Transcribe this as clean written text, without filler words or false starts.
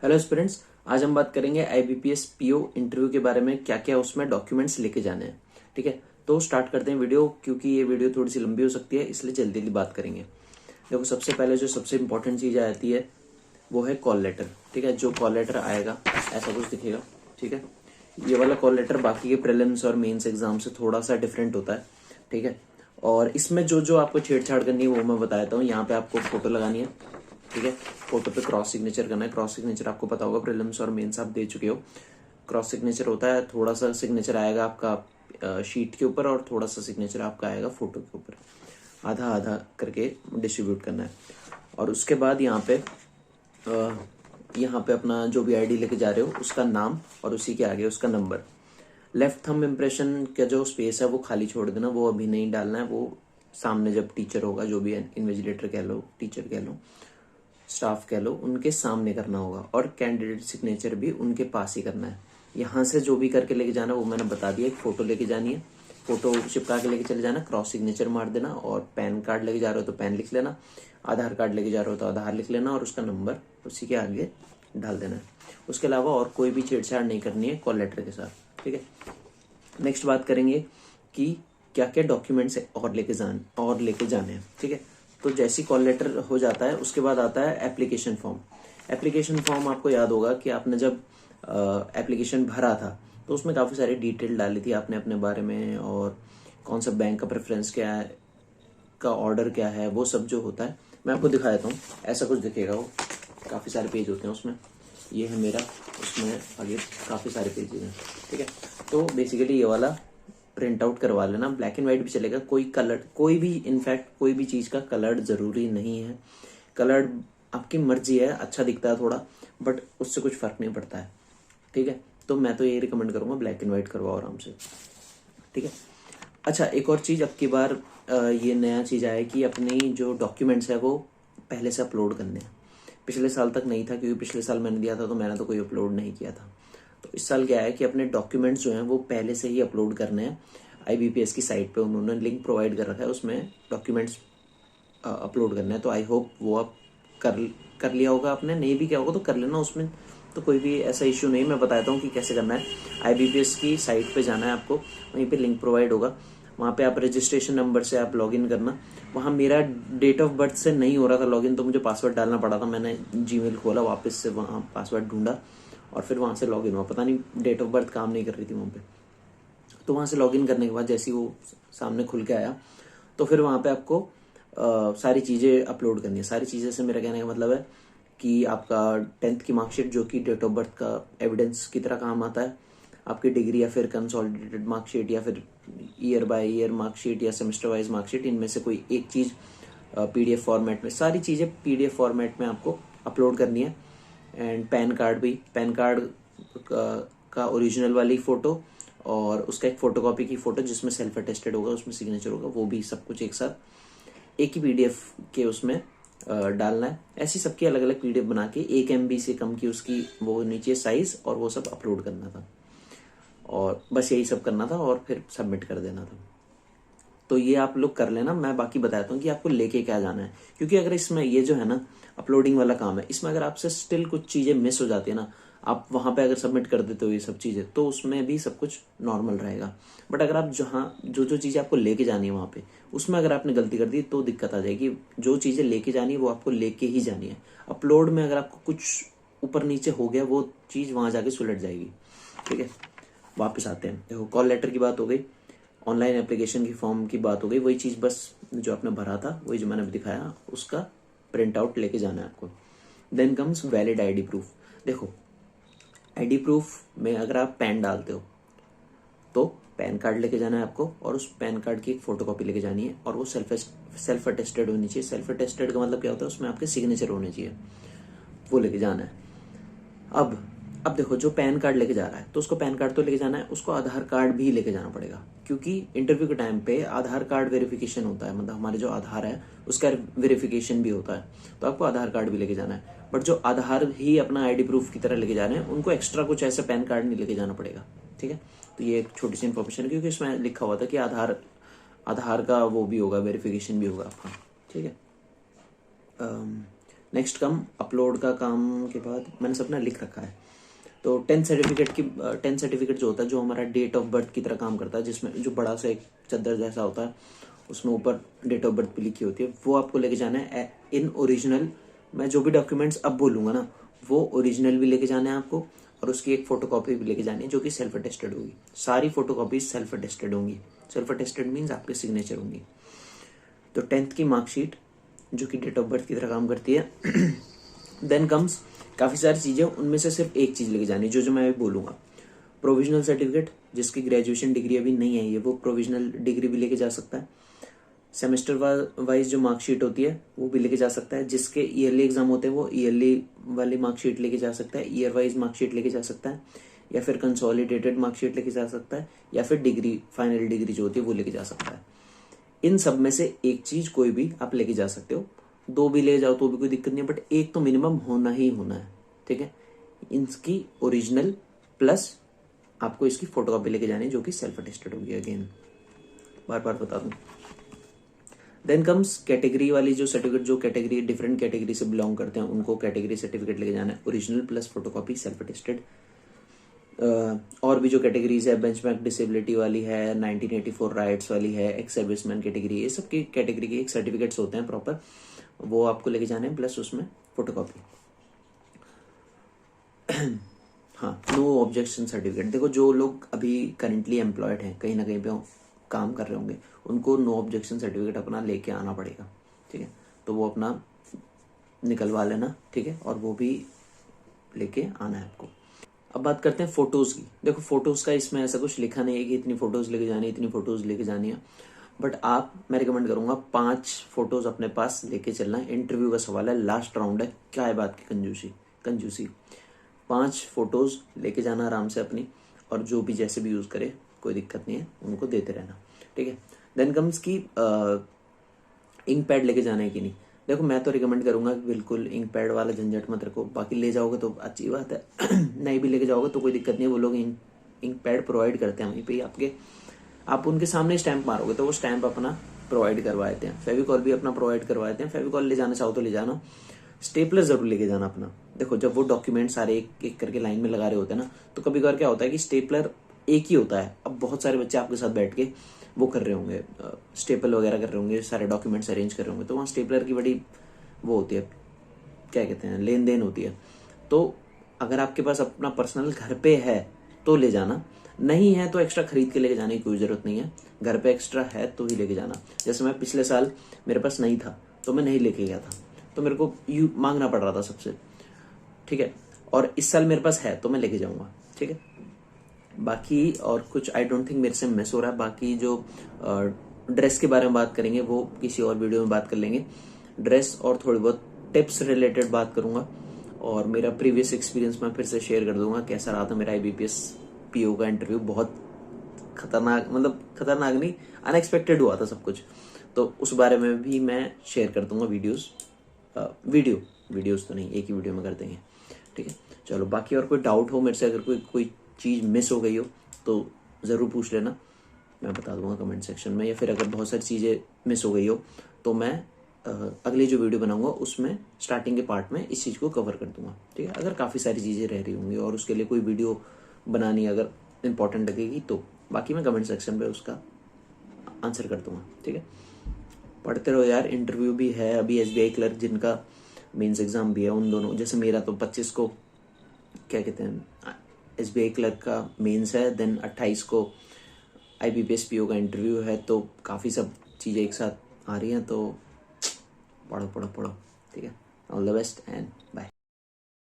Hello aspirants, आज हम बात करेंगे आईबीपीएस पीओ इंटरव्यू के बारे में। क्या क्या उसमें डॉक्यूमेंट्स लेके जाने हैं। ठीक है, तो स्टार्ट करते हैं वीडियो, क्योंकि ये वीडियो थोड़ी सी लंबी हो सकती है, इसलिए जल्दी जल्दी बात करेंगे। देखो, सबसे पहले जो सबसे इंपॉर्टेंट चीज आती है वो है कॉल लेटर। ठीक है, जो कॉल लेटर आएगा ऐसा कुछ दिखेगा। ठीक है, ये वाला कॉल लेटर बाकी के प्रीलिम्स और मेंस एग्जाम से थोड़ा सा डिफरेंट होता है। ठीक है, और इसमें जो जो आपको छेड़छाड़ करनी है वो मैं बता देता हूँ। यहाँ पे आपको फोटो लगानी है। ठीक है, फोटो पे क्रॉस सिग्नेचर करना है। क्रॉस सिग्नेचर आपको पता होगा, प्रीलिम्स और मेंस आप दे चुके हो। क्रॉस सिग्नेचर होता है, थोड़ा सा सिग्नेचर आएगा आपका शीट के ऊपर और थोड़ा सा सिग्नेचर आपका आएगा फोटो के ऊपर। आधा आधा करके डिस्ट्रीब्यूट करना है। और उसके बाद यहाँ पे अपना जो भी आईडी लेके जा रहे हो उसका नाम और उसी के आगे उसका नंबर। लेफ्ट थंब इम्प्रेशन का जो स्पेस है वो खाली छोड़ देना, वो अभी नहीं डालना है। वो सामने जब टीचर होगा, जो भी इन्विजिलेटर कह लो, टीचर कह लो, स्टाफ कह लो, उनके सामने करना होगा। और कैंडिडेट सिग्नेचर भी उनके पास ही करना है। यहाँ से जो भी करके लेके जाना वो मैंने बता दिया। एक फोटो लेके जानी है, फोटो चिपका के लेके चले जाना, क्रॉस सिग्नेचर मार देना। और पैन कार्ड लेके जा रहे हो तो पैन लिख लेना, आधार कार्ड लेके जा रहे हो तो आधार लिख लेना और उसका नंबर उसी के आगे डाल देना है। उसके अलावा और कोई भी छेड़छाड़ नहीं करनी है कॉल लेटर के साथ। ठीक है, नेक्स्ट बात करेंगे कि क्या क्या डॉक्यूमेंट्स और लेके जाने हैं। ठीक है, तो जैसी कॉल लेटर हो जाता है उसके बाद आता है एप्लीकेशन फॉर्म। एप्लीकेशन फॉर्म आपको याद होगा कि आपने जब एप्लीकेशन भरा था तो उसमें काफ़ी सारी डिटेल डाली थी आपने अपने बारे में, और कौन सा बैंक का प्रेफरेंस क्या है, का ऑर्डर क्या है, वो सब जो होता है मैं आपको दिखा देता हूँ। ऐसा कुछ दिखेगा, वो काफ़ी सारे पेज होते हैं उसमें। ये है मेरा, उसमें आगे काफ़ी सारे पेजेस हैं। ठीक है, तो बेसिकली ये वाला प्रिंट आउट करवा लेना। ब्लैक एंड व्हाइट भी चलेगा, कोई कलर, कोई भी इनफैक्ट कोई भी चीज़ का कलर ज़रूरी नहीं है। कलर आपकी मर्जी है, अच्छा दिखता है थोड़ा, बट उससे कुछ फ़र्क नहीं पड़ता है। ठीक है, तो मैं तो यही रिकमेंड करूँगा, ब्लैक एंड व्हाइट करवाओ आराम से। ठीक है, अच्छा एक और चीज़, अब की बार ये नया चीज़ आया कि अपनी जो डॉक्यूमेंट्स है वो पहले से अपलोड करने हैं। पिछले साल तक नहीं था, क्योंकि पिछले साल मैंने दिया था तो मैंने तो कोई अपलोड नहीं किया था। तो इस साल क्या है कि अपने डॉक्यूमेंट्स जो हैं वो पहले से ही अपलोड करने हैं। आईबीपीएस की साइट पे उन्होंने लिंक प्रोवाइड कर रखा है, उसमें डॉक्यूमेंट्स अपलोड करना है। तो आई होप वो आप कर लिया होगा आपने, नहीं भी किया होगा तो कर लेना। उसमें तो कोई भी ऐसा इश्यू नहीं, मैं बताता हूँ कि कैसे करना है। आईबीपीएस की साइट पे जाना है आपको, वहीं पे लिंक प्रोवाइड होगा। वहाँ पे आप रजिस्ट्रेशन नंबर से आप लॉगिन करना। वहाँ मेरा डेट ऑफ बर्थ से नहीं हो रहा था लॉगिन, तो मुझे पासवर्ड डालना पड़ा था। मैंने जीमेल खोला, वापस से वहाँ पासवर्ड ढूंढा और फिर वहाँ से लॉगिन हुआ। पता नहीं डेट ऑफ बर्थ काम नहीं कर रही थी वहाँ पे। तो वहाँ से लॉगिन करने के बाद जैसे ही वो सामने खुल के आया, तो फिर वहाँ पे आपको सारी चीज़ें अपलोड करनी है। सारी चीज़ें से मेरा कहने का मतलब है कि आपका 10th की मार्कशीट, जो कि डेट ऑफ बर्थ का एविडेंस की तरह काम आता है, आपकी डिग्री या फिर कंसोलिडेटेड मार्कशीट या फिर ईयर बाय ईयर मार्कशीट या सेमेस्टर वाइज मार्कशीट, इनमें से कोई एक चीज़ पीडीएफ फॉर्मेट में, सारी चीज़ें पीडीएफ फॉर्मेट में आपको अपलोड करनी है। एंड पैन कार्ड भी, पैन कार्ड का ओरिजिनल वाली फ़ोटो और उसका एक फ़ोटोकॉपी की फ़ोटो जिसमें सेल्फ अटेस्टेड होगा, उसमें सिग्नेचर होगा, वो भी सब कुछ एक साथ एक ही पीडीएफ के उसमें डालना है। ऐसी सबकी अलग अलग पीडीएफ बना के 1 MB से कम की उसकी वो नीचे साइज, और वो सब अपलोड करना था। और बस यही सब करना था और फिर सबमिट कर देना था। तो ये आप लोग कर लेना। मैं बाकी बताता हूँ कि आपको लेके क्या जाना है, क्योंकि अगर इसमें ये जो है ना अपलोडिंग वाला काम है, इसमें अगर आपसे स्टिल कुछ चीज़ें मिस हो जाती है ना, आप वहाँ पे अगर सबमिट कर देते हो ये सब चीज़ें, तो उसमें भी सब कुछ नॉर्मल रहेगा। बट अगर आप जहाँ जो जो चीज़ें आपको लेके जानी है वहाँ पे, उसमें अगर आपने गलती कर दी तो दिक्कत आ जाएगी। जो चीज़ें लेके जानी है वो आपको लेके ही जानी है। अपलोड में अगर आपको कुछ ऊपर नीचे हो गया, वो चीज़ वहाँ जाके सुलट जाएगी। ठीक है, वापस आते हैं। देखो, कॉल लेटर की बात हो गई, ऑनलाइन एप्लीकेशन की फॉर्म की बात हो गई। वही चीज़ बस जो आपने भरा था, वही जो मैंने अभी दिखाया, उसका प्रिंट आउट लेके जाना है आपको। Then comes valid ID proof. देखो, आईडी प्रूफ में अगर आप पैन डालते हो तो पैन कार्ड लेके जाना है आपको, और उस पैन कार्ड की एक फोटोकॉपी लेके जानी है, और वो सेल्फ अटेस्टेड होनी चाहिए। सेल्फ अटेस्टेड का मतलब क्या होता है, उसमें आपके सिग्नेचर होने चाहिए, वो लेके जाना है। अब देखो, जो पैन कार्ड लेके जा रहा है तो उसको पैन कार्ड तो लेके जाना है, उसको आधार कार्ड भी लेके जाना पड़ेगा, क्योंकि इंटरव्यू के टाइम पे आधार कार्ड वेरिफिकेशन होता है। मतलब हमारे जो आधार है उसका वेरिफिकेशन भी होता है, तो आपको आधार कार्ड भी लेके जाना है। बट जो आधार ही अपना आईडी प्रूफ की तरह लेके जा रहे हैं, उनको एक्स्ट्रा कुछ ऐसा पैन कार्ड नहीं लेके जाना पड़ेगा। ठीक है, तो ये एक छोटी सी इन्फॉर्मेशन है, क्योंकि इसमें लिखा हुआ था कि आधार का वो भी होगा, वेरिफिकेशन भी होगा आपका। ठीक है, नेक्स्ट कम अपलोड का काम के बाद मैंने सब ना लिख रखा है। तो 10th सर्टिफिकेट जो होता है, जो हमारा डेट ऑफ बर्थ की तरह काम करता है, जिसमें जो बड़ा सा एक चद्दर जैसा होता है, उसमें ऊपर डेट ऑफ बर्थ भी लिखी होती है, वो आपको लेके जाना है इन ओरिजिनल। मैं जो भी डॉक्यूमेंट्स अब बोलूँगा ना, वो ओरिजिनल भी लेके जाना है आपको, और उसकी एक फोटोकॉपी भी लेके जानी है जो कि सेल्फ अटेस्टेड होगी। सारी फोटोकॉपीज सेल्फ अटेस्टेड होंगी। सेल्फ अटेस्टेड मीन्स आपके सिग्नेचर होंगी। तो 10th की मार्कशीट जो कि डेट ऑफ बर्थ की तरह काम करती है। देन कम्स काफ़ी सारी चीज़ें, उनमें से सिर्फ एक चीज़ लेके जानी जो मैं अभी बोलूँगा। प्रोविजनल सर्टिफिकेट, जिसकी ग्रेजुएशन डिग्री अभी नहीं आई है, वो प्रोविजनल डिग्री भी लेके जा सकता है। सेमेस्टर वाइज जो मार्कशीट होती है वो भी लेके जा सकता है। जिसके ईयरली एग्जाम होते हैं वो ईयरली वाली मार्कशीट लेके जा सकता है, ईयर वाइज मार्कशीट लेके जा सकता है, या फिर कंसोलिडेटेड मार्कशीट लेके जा सकता है, या फिर डिग्री, फाइनल डिग्री जो होती है वो लेके जा सकता है। इन सब में से एक चीज कोई भी आप लेके जा सकते हो, 2 भी ले जाओ तो भी कोई दिक्कत नहीं है, बट एक तो मिनिमम होना ही होना है, ठीक है। इसकी ओरिजिनल प्लस आपको इसकी फोटोकॉपी लेके जानी है जो कि सेल्फ अटेस्टेड होगी। अगेन बार बार बता दूं। देन कम्स कैटेगरी वाली जो सर्टिफिकेट, जो कैटेगरी डिफरेंट कैटेगरी से बिलोंग करते हैं उनको कैटेगरी सर्टिफिकेट लेके जाना है, original plus photocopy self attested. और भी जो कैटेगरीज है, बेंचमार्क डिसेबिलिटी वाली है, 1984 राइट्स वाली है, एक्स सर्विसमैन कैटेगरी, ये सब की कैटेगरी के एक सर्टिफिकेट्स होते हैं प्रॉपर, वो आपको लेके जाने हैं, प्लस उसमें फोटोकॉपी। हाँ, नो ऑब्जेक्शन सर्टिफिकेट। देखो जो लोग अभी करेंटली एम्प्लॉयड हैं, कहीं ना कहीं पे काम कर रहे होंगे, उनको नो ऑब्जेक्शन सर्टिफिकेट अपना लेके आना पड़ेगा, ठीक है। तो वो अपना निकलवा लेना, ठीक है, और वो भी लेके आना है आपको। अब बात करते हैं फोटोज की। देखो फोटोज का इसमें ऐसा कुछ लिखा नहीं है कि इतनी फोटोज लेके जानी है, इतनी फोटोज लेके जानी है, बट मैं रिकमेंड करूंगा 5 फोटोज अपने पास लेके चलना है। इंटरव्यू का सवाल है, लास्ट राउंड है, क्या है बात की कंजूसी। 5 फोटोज लेके जाना आराम से अपनी, और जो भी जैसे भी यूज करे कोई दिक्कत नहीं है, उनको देते रहना, ठीक है। देन कम्स की इंक पैड लेके जाना है कि नहीं। देखो मैं तो रिकमेंड करूंगा कि बिल्कुल इंक पैड वाला झंझट मत रखो, बाकी ले जाओगे तो अच्छी बात है। नहीं भी लेके जाओगे तो कोई दिक्कत नहीं है, वो लोग इंक पैड प्रोवाइड करते हैं वहीं पे आपके, आप उनके सामने स्टैंप मारोगे तो वो स्टैंप अपना प्रोवाइड करवा देते हैं। फेविकॉल भी अपना प्रोवाइड करवा देते हैं, फेविकॉल ले जाना चाहो तो ले जाना। स्टेपलर जरूर लेके जाना अपना। देखो जब वो डॉक्यूमेंट सारे एक एक करके लाइन में लगा रहे होते हैं ना, तो कभी कभार क्या होता है कि स्टेपलर एक ही होता है, अब बहुत सारे बच्चे आपके साथ बैठ के वो कर रहे होंगे, स्टेपल वगैरह कर रहे होंगे, सारे डॉक्यूमेंट्स अरेंज कर रहे होंगे, तो वहाँ स्टेपलर की बड़ी वो होती है, क्या कहते हैं, लेन देन होती है। तो अगर आपके पास अपना पर्सनल घर पे है तो ले जाना, नहीं है तो एक्स्ट्रा खरीद के लेके जाने की कोई जरूरत नहीं है। घर पे एक्स्ट्रा है तो ही लेके जाना। जैसे मैं पिछले साल मेरे पास नहीं था तो मैं नहीं लेके गया था, तो मेरे को मांगना पड़ रहा था सबसे, ठीक है। और इस साल मेरे पास है तो मैं लेके जाऊंगा, ठीक है। बाकी और कुछ आई डोंट थिंक मेरे से मिस हो रहा है। बाकी जो ड्रेस के बारे में बात करेंगे वो किसी और वीडियो में बात कर लेंगे। ड्रेस और थोड़ी बहुत टिप्स रिलेटेड बात करूंगा, और मेरा प्रीवियस एक्सपीरियंस मैं फिर से शेयर कर दूंगा कैसा रहा था मेरा IBPS PO का इंटरव्यू। बहुत खतरनाक, मतलब खतरनाक नहीं, अनएक्सपेक्टेड हुआ था सब कुछ, तो उस बारे में भी मैं शेयर कर दूंगा वीडियोस तो नहीं, एक ही वीडियो में कर देंगे, ठीक है। चलो बाकी और कोई डाउट हो मेरे से, अगर कोई चीज़ मिस हो गई हो तो ज़रूर पूछ लेना, मैं बता दूंगा कमेंट सेक्शन में, या फिर अगर बहुत सारी चीज़ें मिस हो गई हो तो मैं अगली जो वीडियो बनाऊंगा उसमें स्टार्टिंग के पार्ट में इस चीज़ को कवर कर दूंगा, ठीक है। अगर काफ़ी सारी चीज़ें रह रही होंगी और उसके लिए कोई वीडियो बनानी अगर इंपॉर्टेंट लगेगी तो बाकी मैं कमेंट सेक्शन पे उसका आंसर कर दूंगा, ठीक है। पढ़ते रहो यार, इंटरव्यू भी है अभी, SBI क्लर्क जिनका मेंस एग्जाम भी है उन दोनों, जैसे मेरा तो 25 को क्या कहते हैं SBI क्लर्क का मेंस है, देन 28 को IBPS PO का इंटरव्यू है, तो काफ़ी सब चीज़ें एक साथ आ रही हैं, तो पढ़ो, ठीक है। All the best and bye.